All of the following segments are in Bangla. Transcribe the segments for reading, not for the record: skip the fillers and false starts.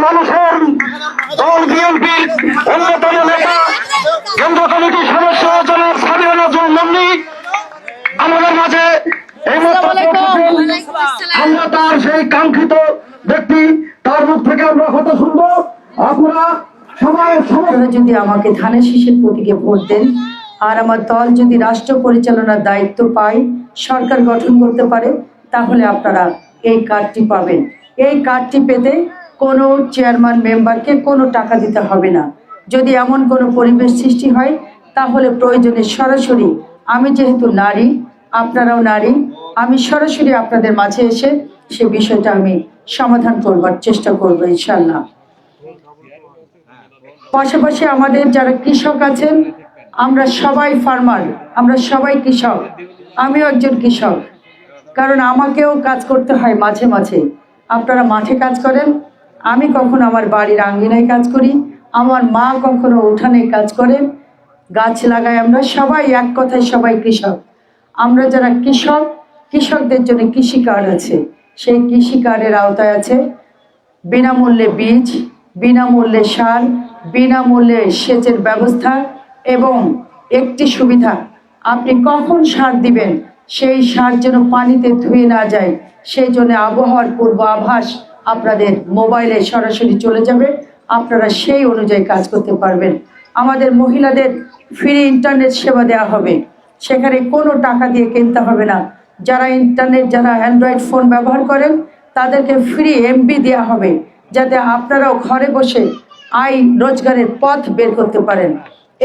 মানুষের দল বিএনপির অন্যতম নেতা কেন্দ্র কমিটির সদস্য জনাব সাবিনা নজরুল নন্দি আমাদের মাঝে এই আমরা তার সেই কাঙ্ক্ষিত ব্যক্তি, তার মুখ থেকে আমরা কথা শুনবো। আপনারা যদি আমাকে ধানের শীষের প্রতীকে ভোট দেন আর আমার দল যদি রাষ্ট্র পরিচালনার দায়িত্ব পায়, সরকার গঠন করতে পারে, তাহলে আপনারা এই কার্ডটি পাবেন। এই কার্ডটি পেতে কোনো চেয়ারম্যান মেম্বারকে কোনো টাকা দিতে হবে না। যদি এমন কোনো পরিবেশ সৃষ্টি হয়, তাহলে প্রয়োজনে সরাসরি, আমি যেহেতু নারী, আপনারাও নারী, আমি সরাসরি আপনাদের মাঝে এসে সে বিষয়টা আমি সমাধান করবার চেষ্টা করব ইনশাআল্লাহ। পাশাপাশি আমাদের যারা কৃষক আছেন, আমরা সবাই ফার্মার, আমরা সবাই কৃষক, আমিও একজন কৃষক, কারণ আমাকেও কাজ করতে হয় মাঝে মাঝে। আপনারা মাঠে কাজ করেন, আমি কখনো আমার বাড়ির আঙ্গিনায় কাজ করি, আমার মা কখনো উঠানে কাজ করেন, গাছ লাগাই। আমরা সবাই এক কথায় সবাই কৃষক। আমরা যারা কৃষক, কৃষকদের জন্য কৃষি কার্ড আছে, সেই কৃষি কার্ডের আওতায় আছে বিনামূল্যে বীজ, বিনামূল্যে সার, বিনামূল্যে সেচের ব্যবস্থা এবং একটি সুবিধা, আপনি কখন সার দিবেন সেই সার যেন পানিতে ধুয়ে না যায়, সেই জন্য আবহাওয়ার পূর্বাভাস আপনাদের মোবাইলে সরাসরি চলে যাবে, আপনারা সেই অনুযায়ী কাজ করতে পারবেন। আমাদের মহিলাদের ফ্রি ইন্টারনেট সেবা দেওয়া হবে, সেখানে কোনো টাকা দিয়ে কিনতে হবে না। যারা ইন্টারনেট, যারা অ্যান্ড্রয়েড ফোন ব্যবহার করেন, তাদেরকে ফ্রি এমবি দেওয়া হবে, যাতে আপনারাও ঘরে বসে আয় রোজগারের পথ বের করতে পারেন।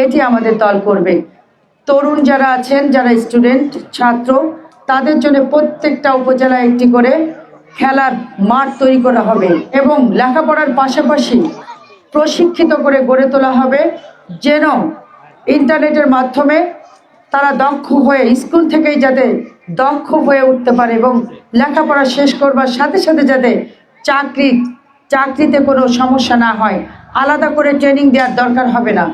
এটি আমাদের দল করবে। তরুণ যারা আছেন, যারা স্টুডেন্ট ছাত্র, তাদের জন্য প্রত্যেকটা উপজেলায় একটি করে খেলার মাঠ তৈরি করা হবে এবং লেখাপড়ার পাশাপাশি প্রশিক্ষিত করে গড়ে তোলা হবে, যেন ইন্টারনেটের মাধ্যমে তারা দক্ষ হয়ে স্কুল থেকেই যাতে দক্ষ হয়ে উঠতে পারে এবং লেখাপড়া শেষ করবার সাথে সাথে যাতে চাকরিতে কোনো সমস্যা না হয়, আলাদা করে ট্রেনিং দেওয়ার দরকার হবে না।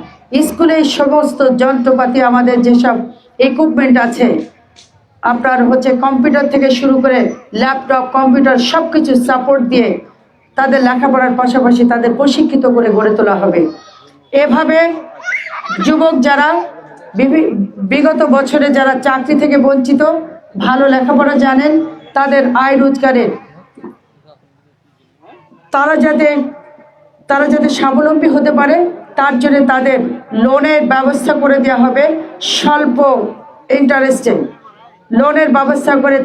স্কুলে সমস্ত যন্ত্রপাতি, আমাদের যেসব ইকুইপমেন্ট আছে, আপনার কম্পিউটার থেকে শুরু করে ল্যাপটপ, কম্পিউটার সব কিছু সাপোর্ট দিয়ে তাদের লেখাপড়ার পাশাপাশি তাদের প্রশিক্ষিত করে গড়ে তোলা হবে। এভাবে যুবক যারা বিগত বছরে যারা চাকরি থেকে বঞ্চিত, ভালো লেখাপড়া জানেন, তাদের আয় রোজগারের তারা যাতে স্বাবলম্বী হতে পারে, তার জন্য তাদের লোনের ব্যবস্থা করে দেওয়া হবে। স্বল্প ইন্টারেস্টে লোনের ব্যবস্থা করে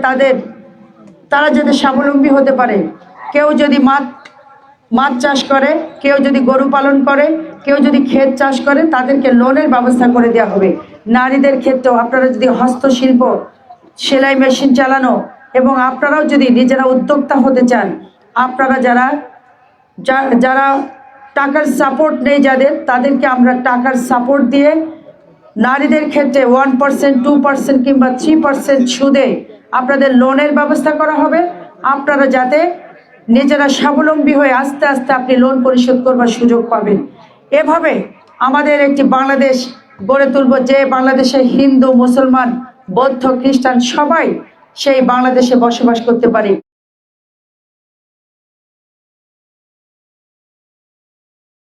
তারা যাতে স্বাবলম্বী হতে পারে। কেউ যদি মাছ চাষ করে, কেউ যদি গরু পালন করে, কেউ যদি ক্ষেত চাষ করে, তাদেরকে লোনের ব্যবস্থা করে দেওয়া হবে। নারীদের ক্ষেত্রেও আপনারা যদি হস্তশিল্প, সেলাই মেশিন চালানো এবং আপনারাও যদি নিজেরা উদ্যোক্তা হতে চান, আপনারা যারা টাকার সাপোর্ট নেই তাদেরকে আমরা টাকার সাপোর্ট দিয়ে নারীদের ক্ষেত্রে 1%, 2% কিংবা 3% সুদে আপনাদের লোনের ব্যবস্থা করা হবে। আপনারা যাতে নিজেরা স্বাবলম্বী হয়ে আস্তে আস্তে আপনি লোন পরিশোধ করবার সুযোগ পাবেন। এভাবে আমাদের একটি বাংলাদেশ গড়ে তুলব, যে বাংলাদেশে হিন্দু, মুসলমান, বৌদ্ধ, খ্রিস্টান সবাই সেই বাংলাদেশে বসবাস করতে পারে।